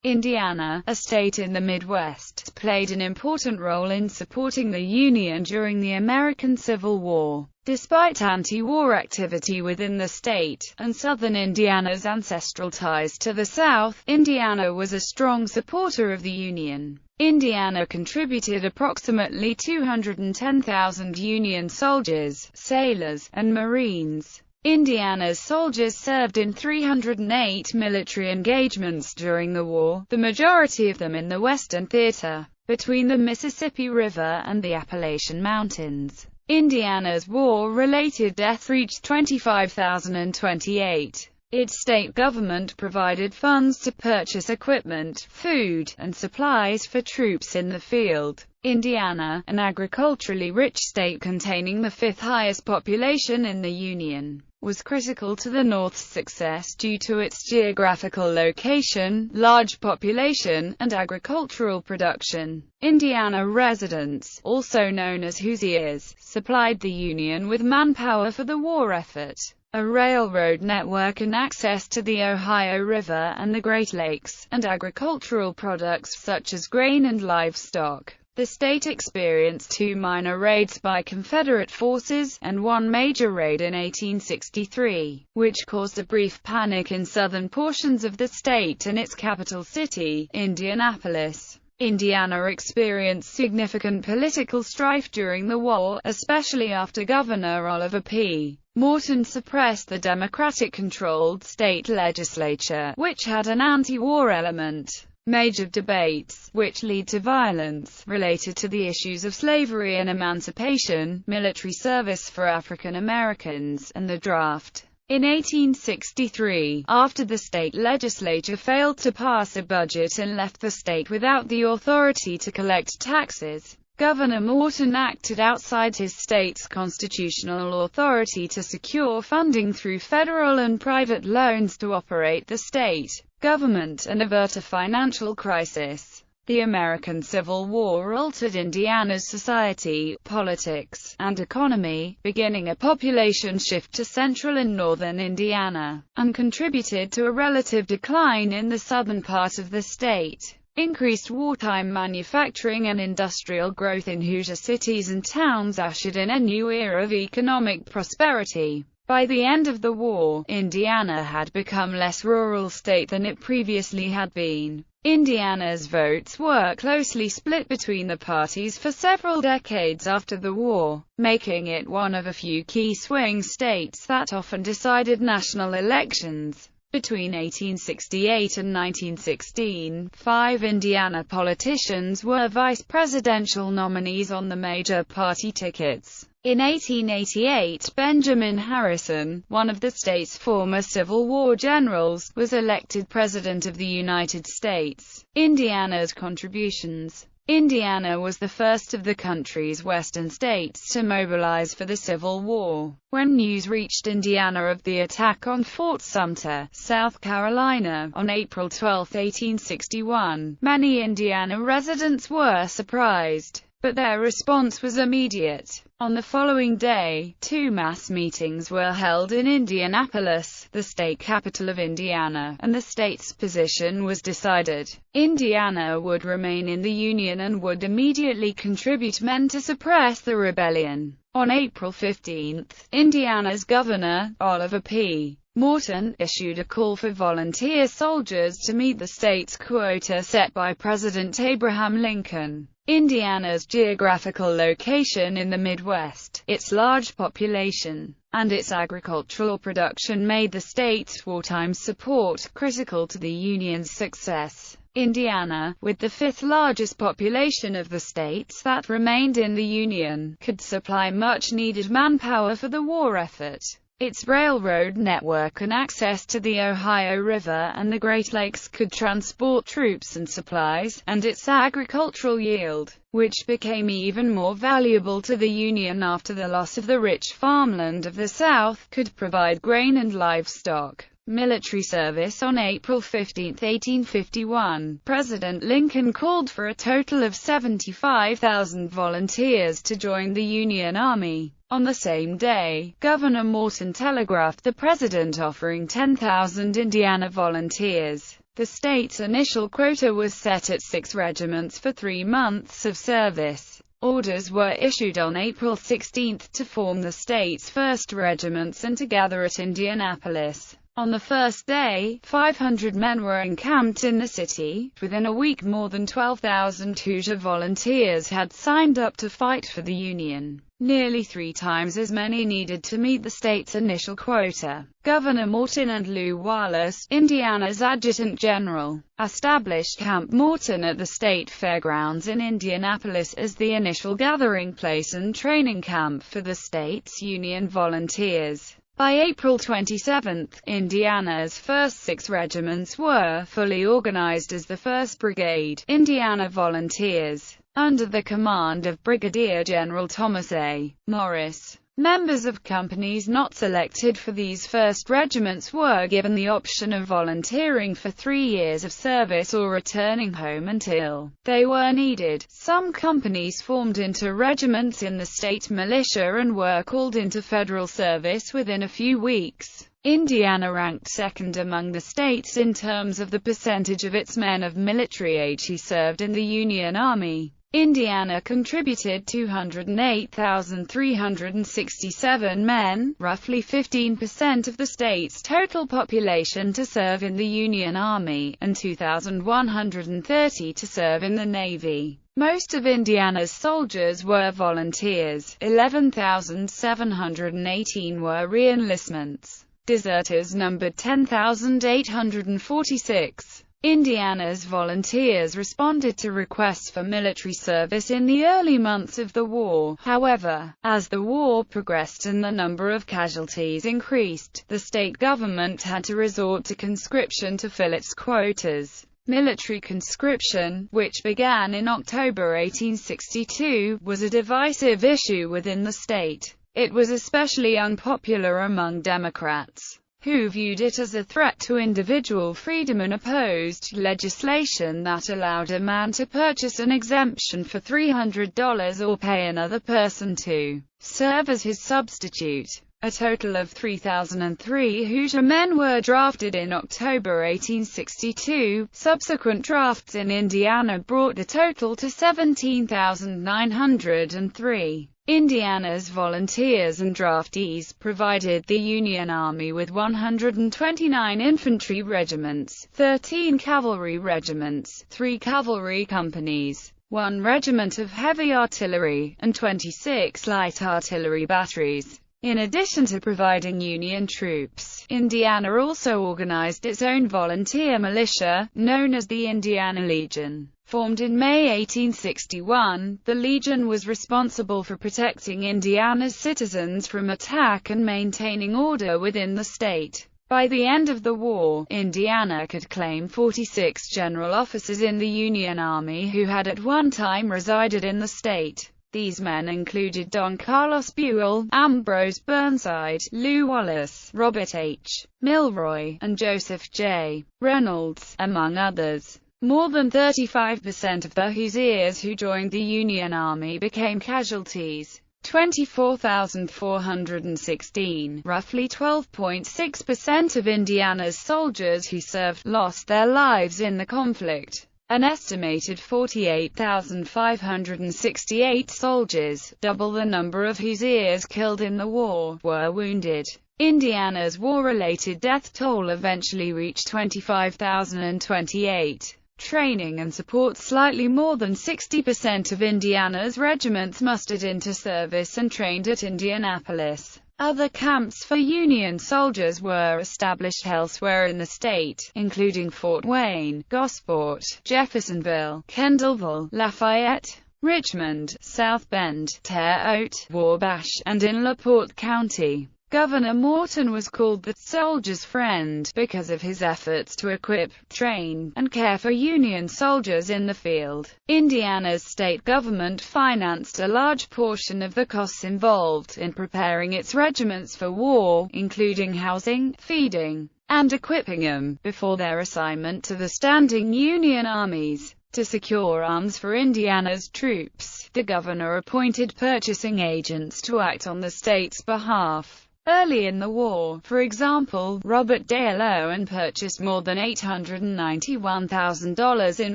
Indiana, a state in the Midwest, played an important role in supporting the Union during the American Civil War. Despite anti-war activity within the state, and southern Indiana's ancestral ties to the South, Indiana was a strong supporter of the Union. Indiana contributed approximately 210,000 Union soldiers, sailors, and Marines. Indiana's soldiers served in 308 military engagements during the war, the majority of them in the Western Theater, between the Mississippi River and the Appalachian Mountains. Indiana's war-related deaths reached 25,028. Its state government provided funds to purchase equipment, food, and supplies for troops in the field. Indiana, an agriculturally rich state containing the fifth highest population in the Union, was critical to the North's success due to its geographical location, large population, and agricultural production. Indiana residents, also known as Hoosiers, supplied the Union with manpower for the war effort. A railroad network and access to the Ohio River and the Great Lakes, and agricultural products such as grain and livestock. The state experienced two minor raids by Confederate forces, and one major raid in 1863, which caused a brief panic in southern portions of the state and its capital city, Indianapolis. Indiana experienced significant political strife during the war, especially after Governor Oliver P. Morton suppressed the Democratic-controlled state legislature, which had an anti-war element. Major debates, which lead to violence, related to the issues of slavery and emancipation, military service for African Americans, and the draft. In 1863, after the state legislature failed to pass a budget and left the state without the authority to collect taxes, Governor Morton acted outside his state's constitutional authority to secure funding through federal and private loans to operate the state government and avert a financial crisis. The American Civil War altered Indiana's society, politics, and economy, beginning a population shift to central and northern Indiana, and contributed to a relative decline in the southern part of the state. Increased wartime manufacturing and industrial growth in Hoosier cities and towns ushered in a new era of economic prosperity. By the end of the war, Indiana had become less rural state than it previously had been. Indiana's votes were closely split between the parties for several decades after the war, making it one of a few key swing states that often decided national elections. Between 1868 and 1916, 5 Indiana politicians were vice presidential nominees on the major party tickets. In 1888, Benjamin Harrison, one of the state's former Civil War generals, was elected President of the United States. Indiana's contributions. Indiana was the first of the country's western states to mobilize for the Civil War. When news reached Indiana of the attack on Fort Sumter, South Carolina, on April 12, 1861, many Indiana residents were surprised, but their response was immediate. On the following day, 2 mass meetings were held in Indianapolis, the state capital of Indiana, and the state's position was decided. Indiana would remain in the Union and would immediately contribute men to suppress the rebellion. On April 15, Indiana's governor, Oliver P. Morton, issued a call for volunteer soldiers to meet the state's quota set by President Abraham Lincoln. Indiana's geographical location in the Midwest, its large population, and its agricultural production made the state's wartime support critical to the Union's success. Indiana, with the 5th largest population of the states that remained in the Union, could supply much-needed manpower for the war effort. Its railroad network and access to the Ohio River and the Great Lakes could transport troops and supplies, and its agricultural yield, which became even more valuable to the Union after the loss of the rich farmland of the South, could provide grain and livestock. Military service. On April 15, 1851, President Lincoln called for a total of 75,000 volunteers to join the Union Army. On the same day, Governor Morton telegraphed the president offering 10,000 Indiana volunteers. The state's initial quota was set at 6 regiments for 3 months of service. Orders were issued on April 16 to form the state's 1st regiments and to gather at Indianapolis. On the first day, 500 men were encamped in the city. Within a week, more than 12,000 Hoosier volunteers had signed up to fight for the Union. Nearly 3 times as many needed to meet the state's initial quota. Governor Morton and Lew Wallace, Indiana's adjutant general, established Camp Morton at the state fairgrounds in Indianapolis as the initial gathering place and training camp for the state's Union volunteers. By April 27, Indiana's first 6 regiments were fully organized as the 1st Brigade, Indiana Volunteers, under the command of Brigadier General Thomas A. Morris. Members of companies not selected for these first regiments were given the option of volunteering for 3 years of service or returning home until they were needed. Some companies formed into regiments in the state militia and were called into federal service within a few weeks. Indiana ranked second among the states in terms of the percentage of its men of military age who served in the Union Army. Indiana contributed 208,367 men, roughly 15% of the state's total population, to serve in the Union Army, and 2,130 to serve in the Navy. Most of Indiana's soldiers were volunteers. 11,718 were re-enlistments. Deserters numbered 10,846. Indiana's volunteers responded to requests for military service in the early months of the war. However, as the war progressed and the number of casualties increased, the state government had to resort to conscription to fill its quotas. Military conscription, which began in October 1862, was a divisive issue within the state. It was especially unpopular among Democrats, who viewed it as a threat to individual freedom and opposed legislation that allowed a man to purchase an exemption for $300 or pay another person to serve as his substitute. A total of 3,003 Hoosier men were drafted in October 1862. Subsequent drafts in Indiana brought the total to 17,903. Indiana's volunteers and draftees provided the Union Army with 129 infantry regiments, 13 cavalry regiments, 3 cavalry companies, 1 regiment of heavy artillery, and 26 light artillery batteries. In addition to providing Union troops, Indiana also organized its own volunteer militia, known as the Indiana Legion. Formed in May 1861, the Legion was responsible for protecting Indiana's citizens from attack and maintaining order within the state. By the end of the war, Indiana could claim 46 general officers in the Union Army who had at one time resided in the state. These men included Don Carlos Buell, Ambrose Burnside, Lew Wallace, Robert H. Milroy, and Joseph J. Reynolds, among others. More than 35% of the Hoosiers who joined the Union Army became casualties. 24,416, roughly 12.6% of Indiana's soldiers who served, lost their lives in the conflict. An estimated 48,568 soldiers, double the number of Hoosiers killed in the war, were wounded. Indiana's war-related death toll eventually reached 25,028. Training and support. Slightly more than 60% of Indiana's regiments mustered into service and trained at Indianapolis. Other camps for Union soldiers were established elsewhere in the state, including Fort Wayne, Gosport, Jeffersonville, Kendallville, Lafayette, Richmond, South Bend, Terre Haute, Wabash, and in LaPorte County. Governor Morton was called the soldier's friend because of his efforts to equip, train, and care for Union soldiers in the field. Indiana's state government financed a large portion of the costs involved in preparing its regiments for war, including housing, feeding, and equipping them, before their assignment to the standing Union armies. To secure arms for Indiana's troops, the governor appointed purchasing agents to act on the state's behalf. Early in the war, for example, Robert Dale Owen purchased more than $891,000 in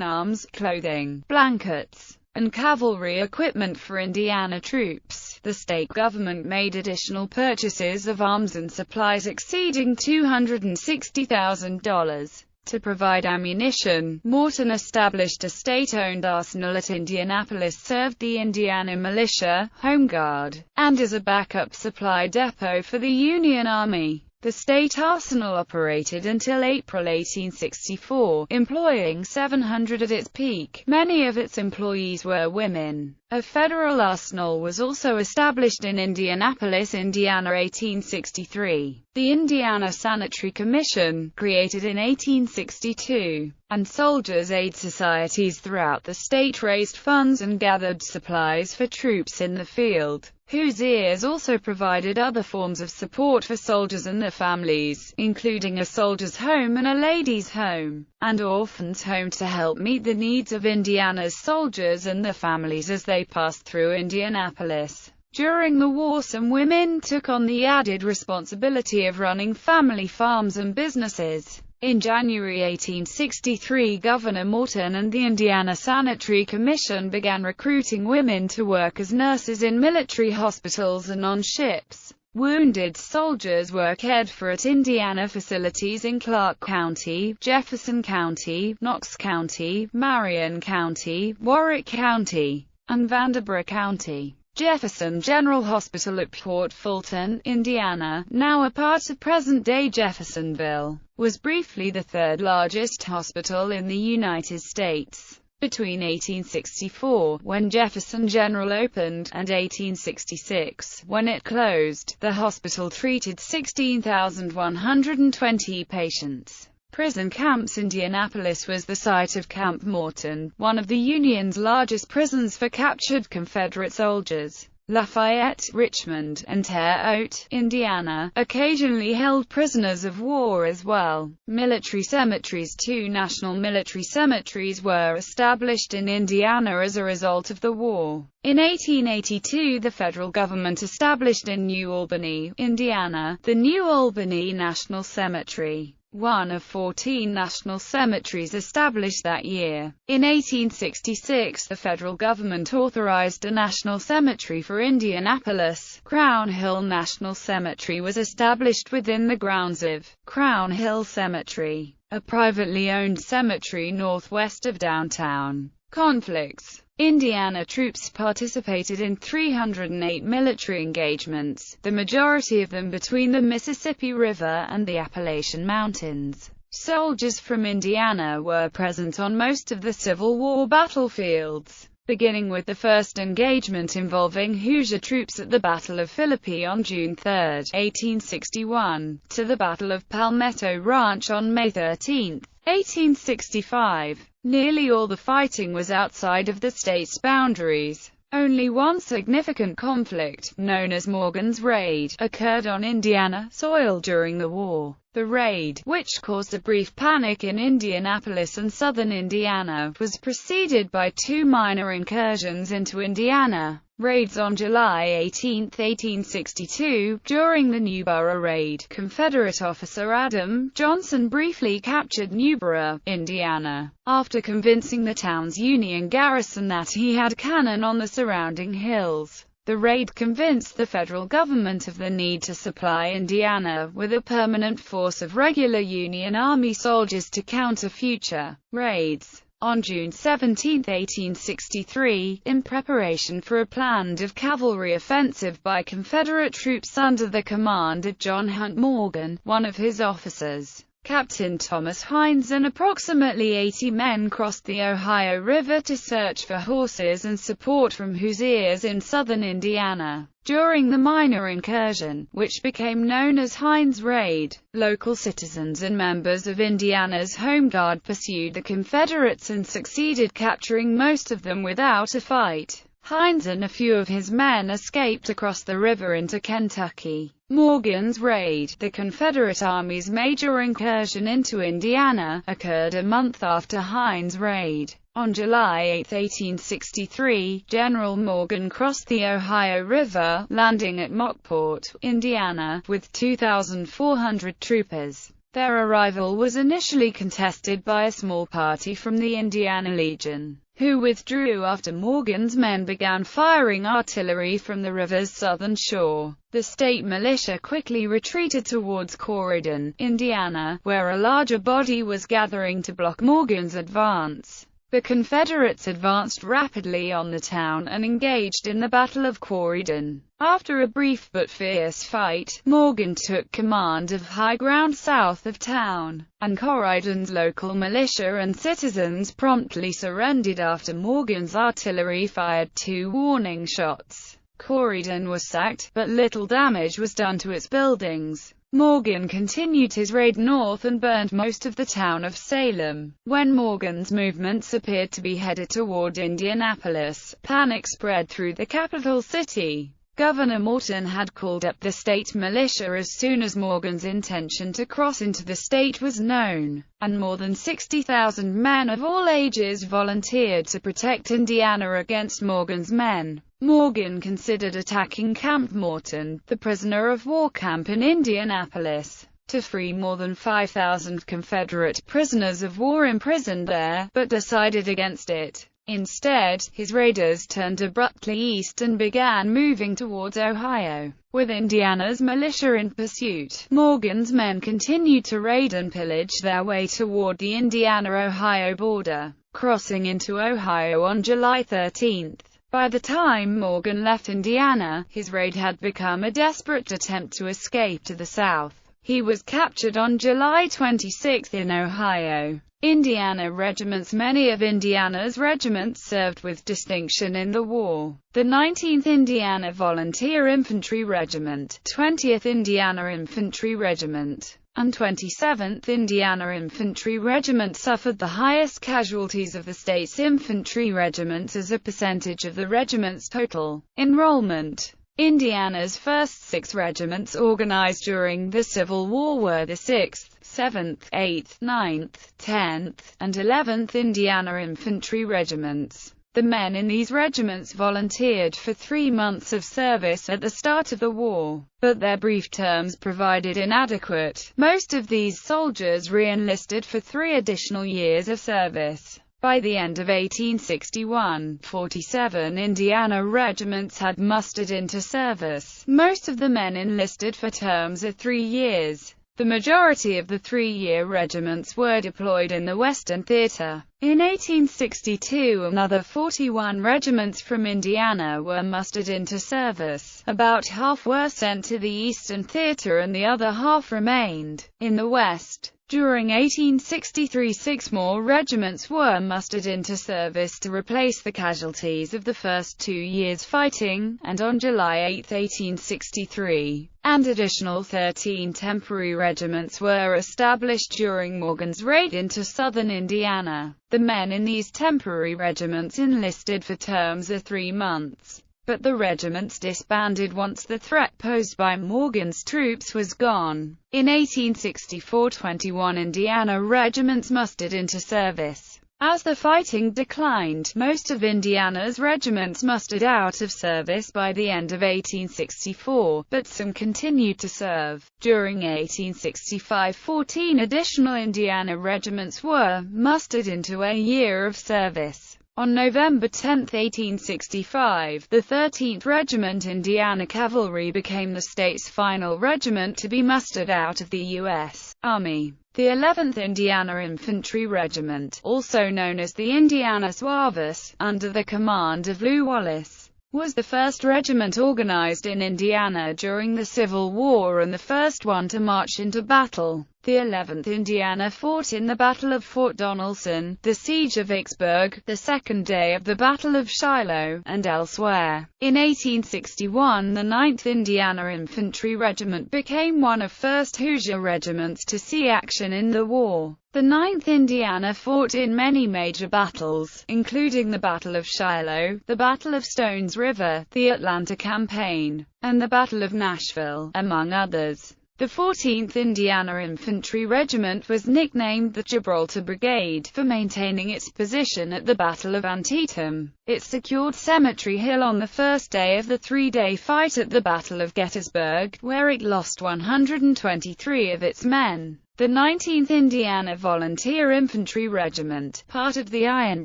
arms, clothing, blankets, and cavalry equipment for Indiana troops. The state government made additional purchases of arms and supplies exceeding $260,000. To provide ammunition, Morton established a state-owned arsenal at Indianapolis, served the Indiana Militia, Home Guard, and as a backup supply depot for the Union Army. The state arsenal operated until April 1864, employing 700 at its peak. Many of its employees were women. A federal arsenal was also established in Indianapolis, Indiana, 1863. The Indiana Sanitary Commission, created in 1862, and soldiers' aid societies throughout the state raised funds and gathered supplies for troops in the field. Hoosiers also provided other forms of support for soldiers and their families, including a soldier's home and a ladies' home, and orphans' home to help meet the needs of Indiana's soldiers and their families as they passed through Indianapolis. During the war, some women took on the added responsibility of running family farms and businesses. In January 1863, Governor Morton and the Indiana Sanitary Commission began recruiting women to work as nurses in military hospitals and on ships. Wounded soldiers were cared for at Indiana facilities in Clark County, Jefferson County, Knox County, Marion County, Warwick County, and Vanderbilt County. Jefferson General Hospital at Port Fulton, Indiana, now a part of present-day Jeffersonville, was briefly the third largest hospital in the United States. Between 1864, when Jefferson General opened, and 1866, when it closed, the hospital treated 16,120 patients. Prison camps. Indianapolis was the site of Camp Morton, one of the Union's largest prisons for captured Confederate soldiers. Lafayette, Richmond, and Terre Haute, Indiana, occasionally held prisoners of war as well. Military cemeteries. 2 national military cemeteries were established in Indiana as a result of the war. In 1882, the federal government established in New Albany, Indiana, the New Albany National Cemetery, one of 14 national cemeteries established that year. In 1866, the federal government authorized a national cemetery for Indianapolis. Crown Hill National Cemetery was established within the grounds of Crown Hill Cemetery, a privately owned cemetery northwest of downtown. Conflicts. Indiana troops participated in 308 military engagements, the majority of them between the Mississippi River and the Appalachian Mountains. Soldiers from Indiana were present on most of the Civil War battlefields, beginning with the first engagement involving Hoosier troops at the Battle of Philippi on June 3, 1861, to the Battle of Palmetto Ranch on May 13, 1865. Nearly all the fighting was outside of the state's boundaries. Only one significant conflict, known as Morgan's Raid, occurred on Indiana soil during the war. The raid, which caused a brief panic in Indianapolis and southern Indiana, was preceded by 2 minor incursions into Indiana. Raids. On July 18, 1862, during the Newborough Raid, Confederate officer Adam Johnson briefly captured Newborough, Indiana, after convincing the town's Union garrison that he had cannon on the surrounding hills. The raid convinced the federal government of the need to supply Indiana with a permanent force of regular Union Army soldiers to counter future raids. On June 17, 1863, in preparation for a planned cavalry offensive by Confederate troops under the command of John Hunt Morgan, one of his officers, Captain Thomas Hines, and approximately 80 men crossed the Ohio River to search for horses and support from Hoosiers in southern Indiana. During the minor incursion, which became known as Hines' Raid, local citizens and members of Indiana's Home Guard pursued the Confederates and succeeded capturing most of them without a fight. Hines and a few of his men escaped across the river into Kentucky. Morgan's Raid, the Confederate Army's major incursion into Indiana, occurred a month after Hines' Raid. On July 8, 1863, General Morgan crossed the Ohio River, landing at Mockport, Indiana, with 2,400 troopers. Their arrival was initially contested by a small party from the Indiana Legion, who withdrew after Morgan's men began firing artillery from the river's southern shore. The state militia quickly retreated towards Corydon, Indiana, where a larger body was gathering to block Morgan's advance. The Confederates advanced rapidly on the town and engaged in the Battle of Corydon. After a brief but fierce fight, Morgan took command of high ground south of town, and Corydon's local militia and citizens promptly surrendered after Morgan's artillery fired 2 warning shots. Corydon was sacked, but little damage was done to its buildings. Morgan continued his raid north and burned most of the town of Salem. When Morgan's movements appeared to be headed toward Indianapolis, panic spread through the capital city. Governor Morton had called up the state militia as soon as Morgan's intention to cross into the state was known, and more than 60,000 men of all ages volunteered to protect Indiana against Morgan's men. Morgan considered attacking Camp Morton, the prisoner of war camp in Indianapolis, to free more than 5,000 Confederate prisoners of war imprisoned there, but decided against it. Instead, his raiders turned abruptly east and began moving towards Ohio, with Indiana's militia in pursuit. Morgan's men continued to raid and pillage their way toward the Indiana-Ohio border, crossing into Ohio on July 13. By the time Morgan left Indiana, his raid had become a desperate attempt to escape to the south. He was captured on July 26 in Ohio. Indiana regiments. Many of Indiana's regiments served with distinction in the war. The 19th Indiana Volunteer Infantry Regiment, 20th Indiana Infantry Regiment, and 27th Indiana Infantry Regiment suffered the highest casualties of the state's infantry regiments as a percentage of the regiment's total enrollment. Indiana's first 6 regiments organized during the Civil War were the 6th, 7th, 8th, 9th, 10th, and 11th Indiana Infantry Regiments. The men in these regiments volunteered for 3 months of service at the start of the war, but their brief terms proved inadequate. Most of these soldiers re-enlisted for 3 additional years of service. By the end of 1861, 47 Indiana regiments had mustered into service. Most of the men enlisted for terms of 3 years. The majority of the 3-year regiments were deployed in the Western Theater. In 1862, another 41 regiments from Indiana were mustered into service. About half were sent to the Eastern Theater and the other half remained in the West. During 1863, 6 more regiments were mustered into service to replace the casualties of the first 2 years' fighting, and on July 8, 1863, an additional 13 temporary regiments were established during Morgan's raid into southern Indiana. The men in these temporary regiments enlisted for terms of 3 months. But the regiments disbanded once the threat posed by Morgan's troops was gone. In 1864, 21 Indiana regiments mustered into service. As the fighting declined, most of Indiana's regiments mustered out of service by the end of 1864, but some continued to serve. During 1865, 14 additional Indiana regiments were mustered into a year of service. On November 10, 1865, the 13th Regiment Indiana Cavalry became the state's final regiment to be mustered out of the U.S. Army. The 11th Indiana Infantry Regiment, also known as the Indiana Suaves, under the command of Lew Wallace, was the first regiment organized in Indiana during the Civil War and the first one to march into battle. The 11th Indiana fought in the Battle of Fort Donelson, the Siege of Vicksburg, the second day of the Battle of Shiloh, and elsewhere. In 1861, the 9th Indiana Infantry Regiment became one of first Hoosier regiments to see action in the war. The 9th Indiana fought in many major battles, including the Battle of Shiloh, the Battle of Stones River, the Atlanta Campaign, and the Battle of Nashville, among others. The 14th Indiana Infantry Regiment was nicknamed the Gibraltar Brigade for maintaining its position at the Battle of Antietam. It secured Cemetery Hill on the first day of the three-day fight at the Battle of Gettysburg, where it lost 123 of its men. The 19th Indiana Volunteer Infantry Regiment, part of the Iron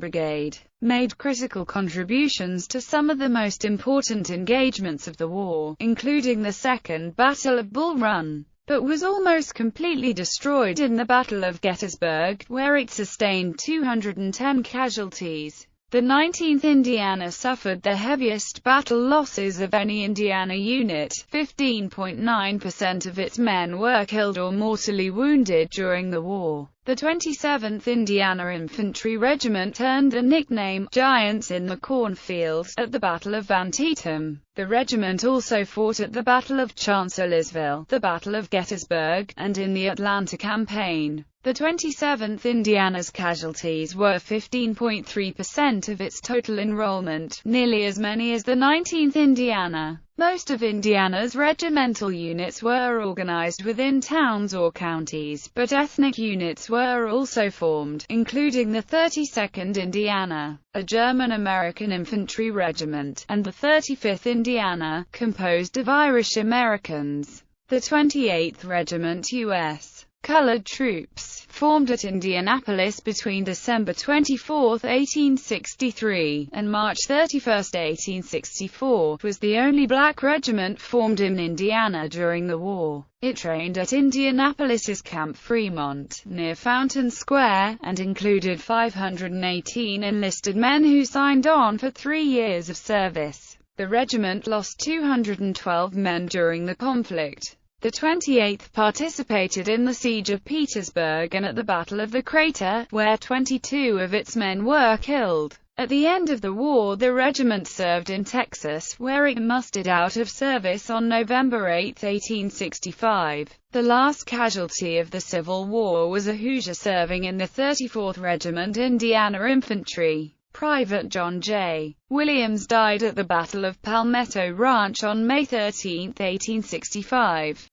Brigade, made critical contributions to some of the most important engagements of the war, including the Second Battle of Bull Run, but was almost completely destroyed in the Battle of Gettysburg, where it sustained 210 casualties. The 19th Indiana suffered the heaviest battle losses of any Indiana unit. 15.9% of its men were killed or mortally wounded during the war. The 27th Indiana Infantry Regiment earned the nickname Giants in the Cornfield at the Battle of Antietam. The regiment also fought at the Battle of Chancellorsville, the Battle of Gettysburg, and in the Atlanta Campaign. The 27th Indiana's casualties were 15.3% of its total enrollment, nearly as many as the 19th Indiana. Most of Indiana's regimental units were organized within towns or counties, but ethnic units were also formed, including the 32nd Indiana, a German-American infantry regiment, and the 35th Indiana, composed of Irish Americans. The 28th Regiment U.S. Colored Troops, formed at Indianapolis between December 24, 1863, and March 31, 1864, was the only black regiment formed in Indiana during the war. It trained at Indianapolis's Camp Fremont, near Fountain Square, and included 518 enlisted men who signed on for 3 years of service. The regiment lost 212 men during the conflict. The 28th participated in the Siege of Petersburg and at the Battle of the Crater, where 22 of its men were killed. At the end of the war, the regiment served in Texas, where it mustered out of service on November 8, 1865. The last casualty of the Civil War was a Hoosier serving in the 34th Regiment Indiana Infantry. Private John J. Williams died at the Battle of Palmetto Ranch on May 13, 1865.